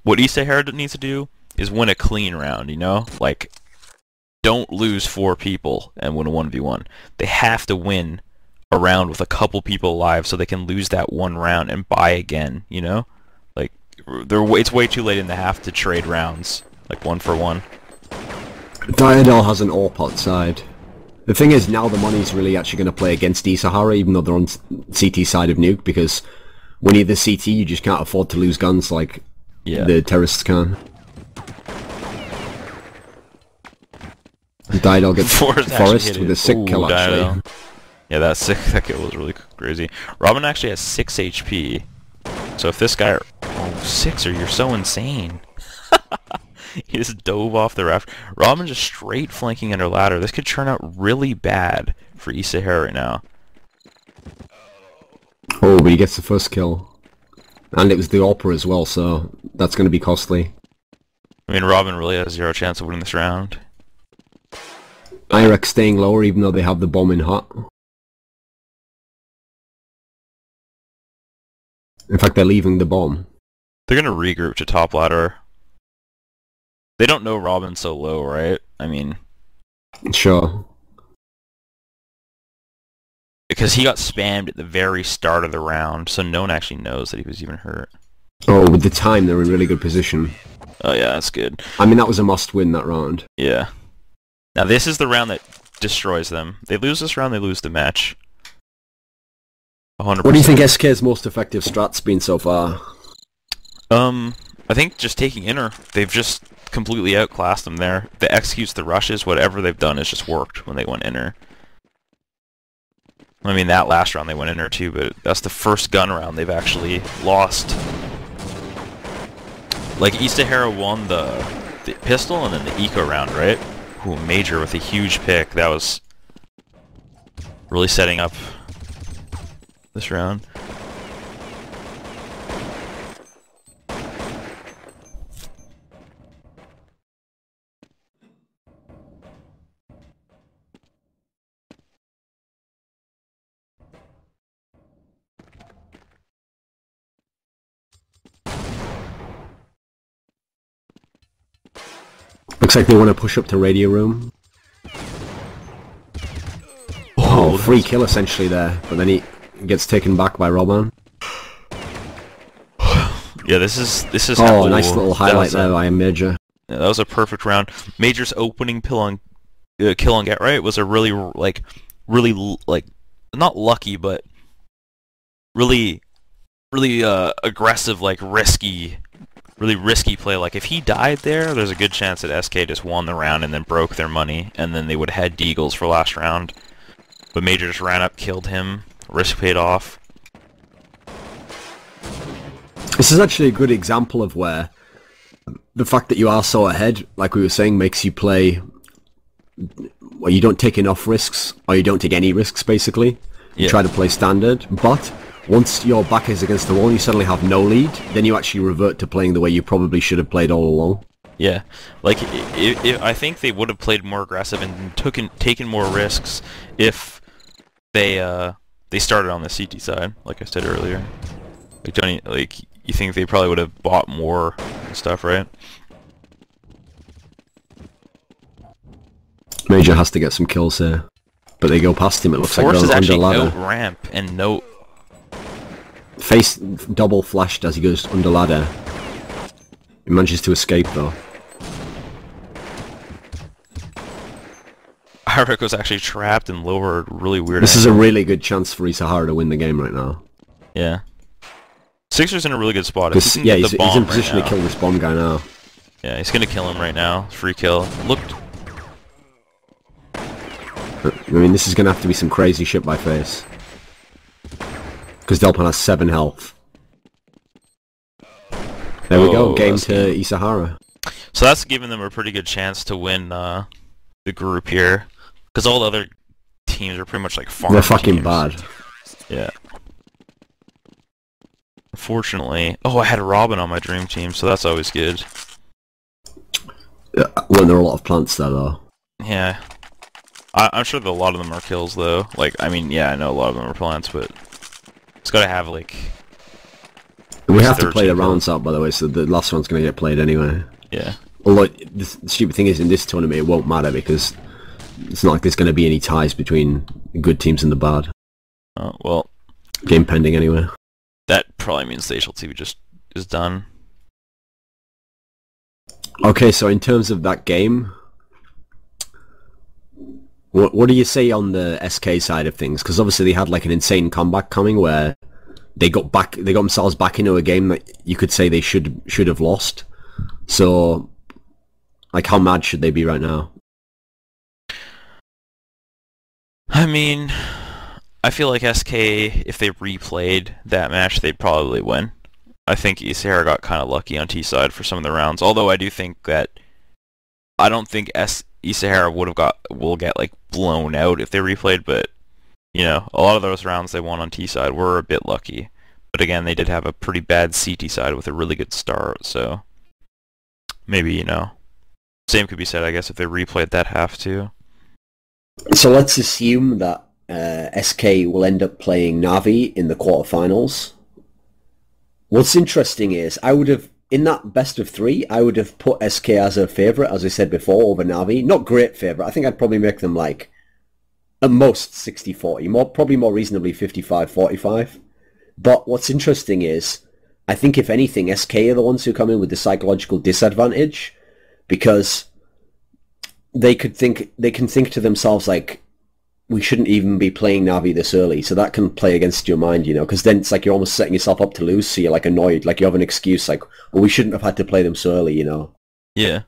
What eSahara needs to do is win a clean round, you know? Like, don't lose 4 people and win a 1v1. They have to win a round with a couple people alive so they can lose that one round and buy again, you know? Like, it's way too late in the half to trade rounds, like 1 for 1. Diadol has an AWP outside. The thing is, now the money's really actually going to play against eSahara, even though they're on CT side of Nuke, because when you're the CT, you just can't afford to lose guns like the terrorists can. Diadol gets Forest with a sick kill, actually. Diadol. Yeah, that kill was really crazy. Robin actually has 6 HP, so if this guy... Oh, 6, you're so insane. He just dove off the raft. Robin just straight flanking under ladder. This could turn out really bad for eSahara right now. Oh, but he gets the first kill. And it was the Opera as well, so that's going to be costly. I mean, Robin really has 0 chance of winning this round. IREX staying lower even though they have the bomb in hot. In fact, they're leaving the bomb. They're going to regroup to top ladder. They don't know Robin's so low, right? I mean... Sure. Because he got spammed at the very start of the round, so no one actually knows that he was even hurt. Oh, with the time, they're in really good position. Oh yeah, that's good. I mean, that was a must-win, that round. Yeah. Now this is the round that destroys them. They lose this round, they lose the match. 100%. What do you think SK's most effective strat's been so far? I think just taking inner. They've just completely outclassed them there. The executes, the rushes, whatever they've done has just worked when they went inner. I mean, that last round they went inner too, but that's the first gun round they've actually lost. Like, eSahara won the pistol and then the eco round, right? Ooh, Major with a huge pick. That was really setting up this round. Looks like they want to push up to radio room. Oh, free kill essentially there, but then he gets taken back by Robin. Yeah, this is. Oh, nice little highlight there by Major. Yeah, that was a perfect round. Major's opening kill on get right was a really not lucky, but really aggressive, like really risky play. Like, if he died there, there's a good chance that SK just won the round and then broke their money, and then they would have had Deagles for last round. But Major just ran up, killed him, risk paid off. This is actually a good example of where the fact that you are so ahead, like we were saying, makes you play where you don't take enough risks, or you don't take any risks, basically. You try to play standard, but once your back is against the wall and you suddenly have no lead, then you actually revert to playing the way you probably should have played all along. Yeah, like, I think they would have played more aggressive and taken more risks if they started on the CT side, like I said earlier. Like, you think they probably would have bought more stuff, right? Major has to get some kills here, but they go past him. It looks like they're under ladder. Force is actually no ramp and no. Face double flashed as he goes under ladder. He manages to escape though. Irik was actually trapped and lowered really weird. This is a really good chance for eSahara to win the game right now. Yeah. Sixer's in a really good spot. He's in position to kill this bomb guy now. Yeah, he's gonna kill him right now. Free kill. Looked. I mean, this is gonna have to be some crazy shit by Face. Because Delpan has 7 health. There we go, game to eSahara. So that's giving them a pretty good chance to win the group here. Because all the other teams are pretty much like farm They're fucking teams. bad. Yeah. Unfortunately... Oh, I had Robin on my dream team, so that's always good. Well, there are a lot of plants there, though. Yeah. I'm sure that a lot of them are kills, though. Like, I mean, yeah, I know a lot of them are plants, but... It's gotta have, like... We have to 13 play the votes. rounds out, by the way, so the last one's going to get played anyway. Yeah. Although, the stupid thing is, in this tournament, it won't matter, because it's not like there's going to be any ties between the good teams and the bad. Well, Game pending, anyway. that probably means the HLTV just is done. Okay, so in terms of that game, what do you say on the SK side of things? Because obviously they had like an insane comeback coming where they got themselves back into a game that you could say they should have lost. So, like, how mad should they be right now? I mean, I feel like SK, if they replayed that match, they'd probably win. I think eSahara got kind of lucky on T side for some of the rounds. Although I do think that I don't think eSahara will get like blown out if they replayed, but you know, a lot of those rounds they won on T side were a bit lucky. But again, they did have a pretty bad CT side with a really good start, so maybe, you know, same could be said, I guess, if they replayed that half too. So let's assume that SK will end up playing Navi in the quarterfinals. What's interesting is, in that best of three, I would have put SK as a favourite, as I said before, over Navi. Not great favourite. I think I'd probably make them like, at most 60-40, probably more reasonably 55-45. But what's interesting is, I think if anything, SK are the ones who come in with the psychological disadvantage, because they can think to themselves like, we shouldn't even be playing Navi this early, so that can play against your mind, you know, because then it's like you're almost setting yourself up to lose, so you're like annoyed, like you have an excuse, like, well, we shouldn't have had to play them so early, you know. Yeah.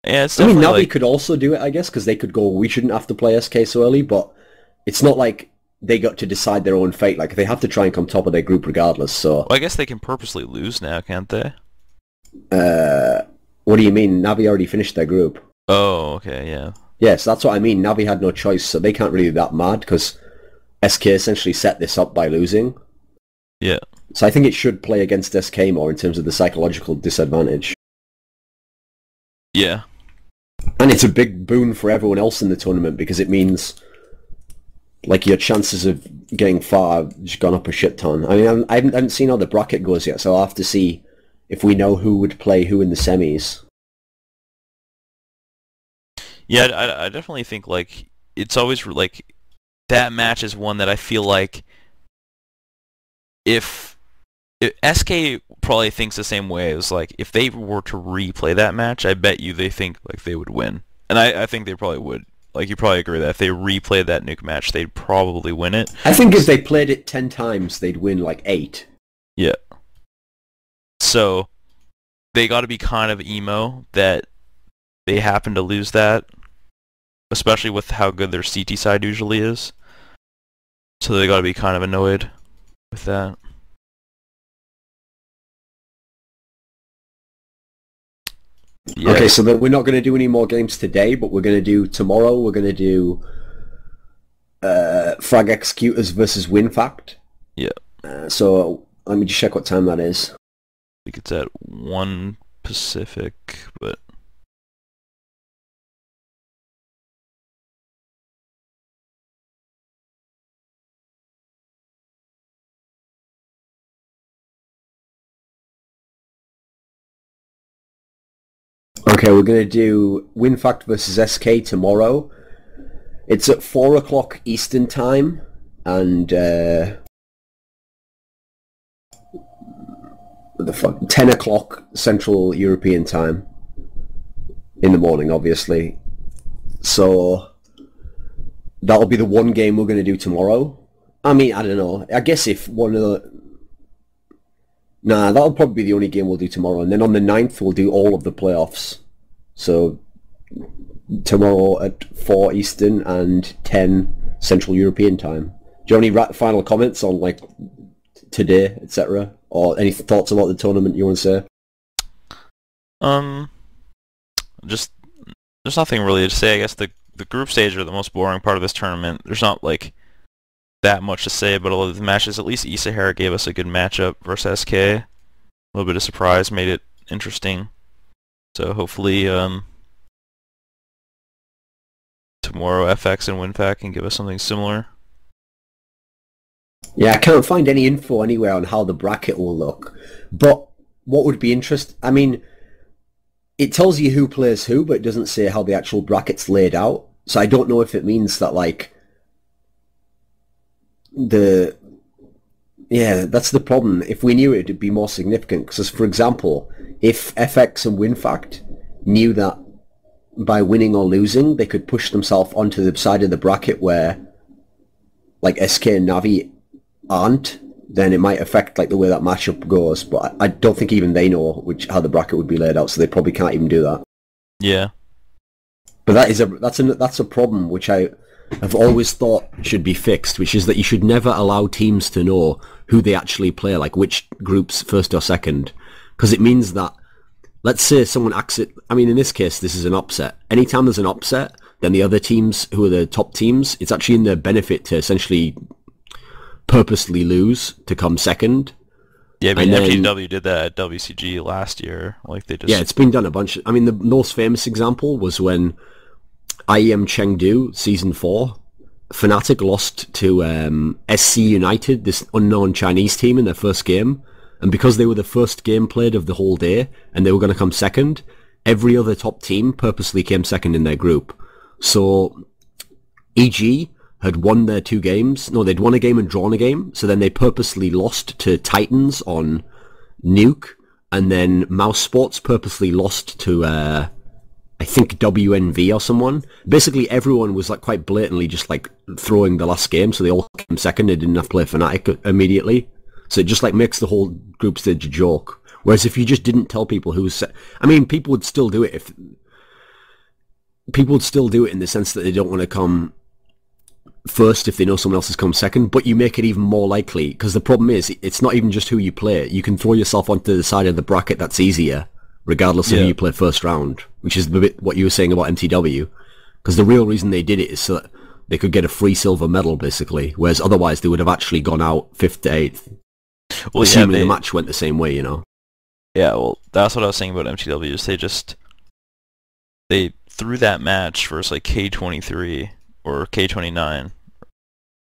Yeah, it's I mean, definitely Navi could also do it, I guess, because they could go, we shouldn't have to play SK so early, but it's not like they got to decide their own fate. Like, they have to try and come top of their group regardless, so... Well, I guess they can purposely lose now, can't they? What do you mean? Navi already finished their group. Oh, okay, yeah. Yes, that's what I mean. Navi had no choice, so they can't really be that mad, because SK essentially set this up by losing. Yeah. So I think it should play against SK more in terms of the psychological disadvantage. Yeah. And it's a big boon for everyone else in the tournament, because it means, like, your chances of getting far have just gone up a shit ton. I mean, I haven't seen how the bracket goes yet, so I'll have to see if we know who would play who in the semis. Yeah, I definitely think, like, it's always, like, that match is one that I feel like if SK probably thinks the same way as, like, if they were to replay that match, I bet you they think, like, they would win. And I think they probably would. Like, you probably agree that if they replayed that nuke match, they'd probably win it. I think if they played it 10 times, they'd win, like, 8. Yeah. So, they gotta be kind of emo that they happen to lose that, especially with how good their CT side usually is. So they gotta be kind of annoyed with that. Yeah. Okay, so we're not going to do any more games today, but we're going to do tomorrow. We're going to do Frag Executors versus WinFact. Yeah. So let me just check what time that is. I think it's at 1 Pacific, but... Okay, we're going to do WinFact versus SK tomorrow. It's at 4 o'clock Eastern Time, and 10 o'clock Central European Time. In the morning, obviously. So, that'll be the one game we're going to do tomorrow. I mean, I don't know. I guess if one of the... Nah, that'll probably be the only game we'll do tomorrow. And then on the 9th, we'll do all of the playoffs. So, tomorrow at 4 Eastern and 10 Central European Time. Do you have any final comments on, like, today, etc.? Or any thoughts about the tournament you want to say? Just there's nothing really to say. I guess the group stage are the most boring part of this tournament. There's not, like, that much to say about all of the matches. At least eSahara gave us a good matchup versus SK. A little bit of surprise made it interesting. So hopefully tomorrow FX and WinFact can give us something similar. Yeah, I can't find any info anywhere on how the bracket will look. But what would be interesting, I mean, it tells you who plays who, but it doesn't say how the actual bracket's laid out. So I don't know if it means that, like, the... Yeah, that's the problem. If we knew it, it'd be more significant. Because, for example, if FX and WinFact knew that by winning or losing, they could push themselves onto the side of the bracket where, like, SK and Navi aren't, then it might affect, like, the way that matchup goes. But I don't think even they know how the bracket would be laid out, so they probably can't even do that. Yeah. But that's a problem which I have always thought should be fixed, which is that you should never allow teams to know who they actually play, like which groups first or second, because it means that, let's say someone acts it. I mean, in this case, this is an upset. Anytime there's an upset, then the other teams who are the top teams, it's actually in their benefit to essentially purposely lose to come second. Yeah, I mean, MTW did that at WCG last year. Like they just... Yeah, it's been done a bunch. I mean, the most famous example was when IEM Chengdu Season 4, Fnatic lost to SC United, this unknown Chinese team, in their first game. And because they were the first game played of the whole day, and they were going to come second, every other top team purposely came second in their group. So EG had won their 2 games. No, they'd won a game and drawn a game. So then they purposely lost to Titans on Nuke. And then Mouse Sports purposely lost to, I think, WNV or someone. Basically, everyone was like quite blatantly just like throwing the last game. So they all came second. They didn't have to play Fnatic immediately. So it just like makes the whole group stage a joke. Whereas if you just didn't tell people who was... I mean, people would still do it if... People would still do it in the sense that they don't want to come first if they know someone else has come second, but you make it even more likely, because the problem is, it's not even just who you play. You can throw yourself onto the side of the bracket that's easier, regardless of who you play first round, which is the bit what you were saying about MTW. Because the real reason they did it is so that they could get a free silver medal, basically, whereas otherwise they would have actually gone out 5th to 8th. Well, assuming the match went the same way, you know. Yeah, well, that's what I was saying about MTW, is they threw that match versus like K23 or K29,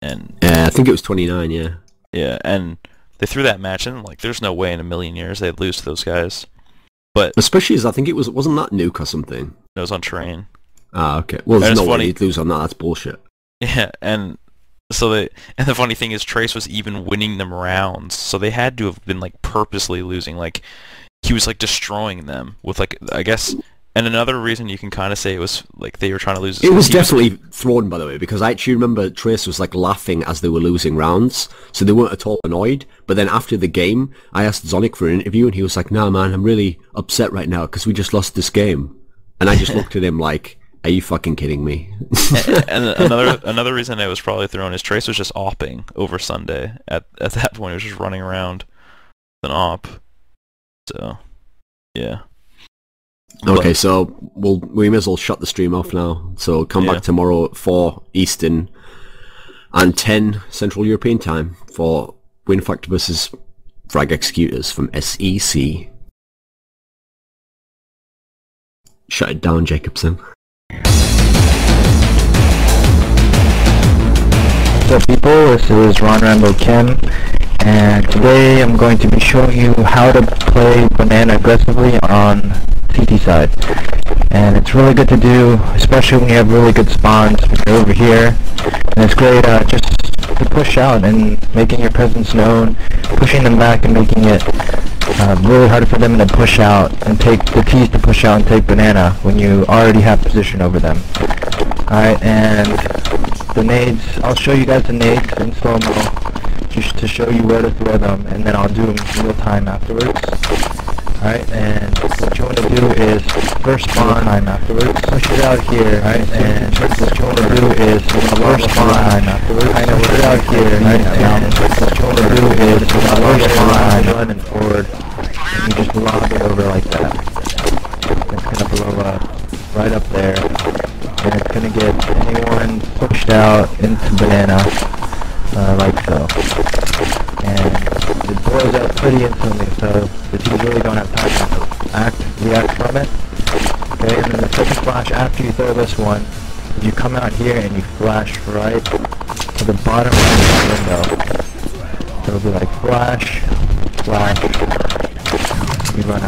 and I think it was 29, yeah. Yeah, and they threw that match in, like, there's no way in a million years they'd lose to those guys. But especially as I think wasn't that Nuke or something? It was on Terrain. Ah, okay. Well, there's no way you'd lose on that, that's bullshit. Yeah, and the funny thing is Trace was even winning them rounds, so they had to have been, like, purposely losing, like, he was, like, destroying them with, like, I guess... And another reason you can kind of say it was, like, they were trying to lose... It was definitely thrown, by the way, because I actually remember Trace was, like, laughing as they were losing rounds, so they weren't at all annoyed. But then after the game, I asked Zonic for an interview, and he was like, "Nah, man, I'm really upset right now, because we just lost this game." And I just looked at him like, "Are you fucking kidding me?" And another reason it was probably thrown is Trace was just opping over Sunday. At that point, he was just running around with an op. So, yeah. Okay, so we may as well shut the stream off now. So come back tomorrow at 4 Eastern and 10 Central European time for WinFact versus Frag Executors from SEC. Shut it down, Jacobson. What's up, people? This is Ron Rambo Kim, and today I'm going to be showing you how to play Banana aggressively on CT side. And it's really good to do, especially when you have really good spawns over here. And it's great just to push out and making your presence known, pushing them back and making it really hard for them to push out and take the T's to push out and take Banana when you already have position over them. Alright, and the nades, I'll show you guys the nades in slow-mo just to show you where to throw them, and then I'll do them in real time afterwards. Alright, and what you want to do is first spawn time afterwards, push it out here, right, and what you want to do is first spawn time afterwards, kind of push it out here, right, and what you want to do is first spawn run and forward, and you just lob it over like that. It's going to blow up right up there, and it's going to get anyone pushed out into Banana, like so. And it blows out pretty instantly, so the teams really don't have time to react from it. Okay, and then the second flash after you throw this one, you come out here and you flash right to the bottom right of the window. So it'll be like flash, flash, we run out.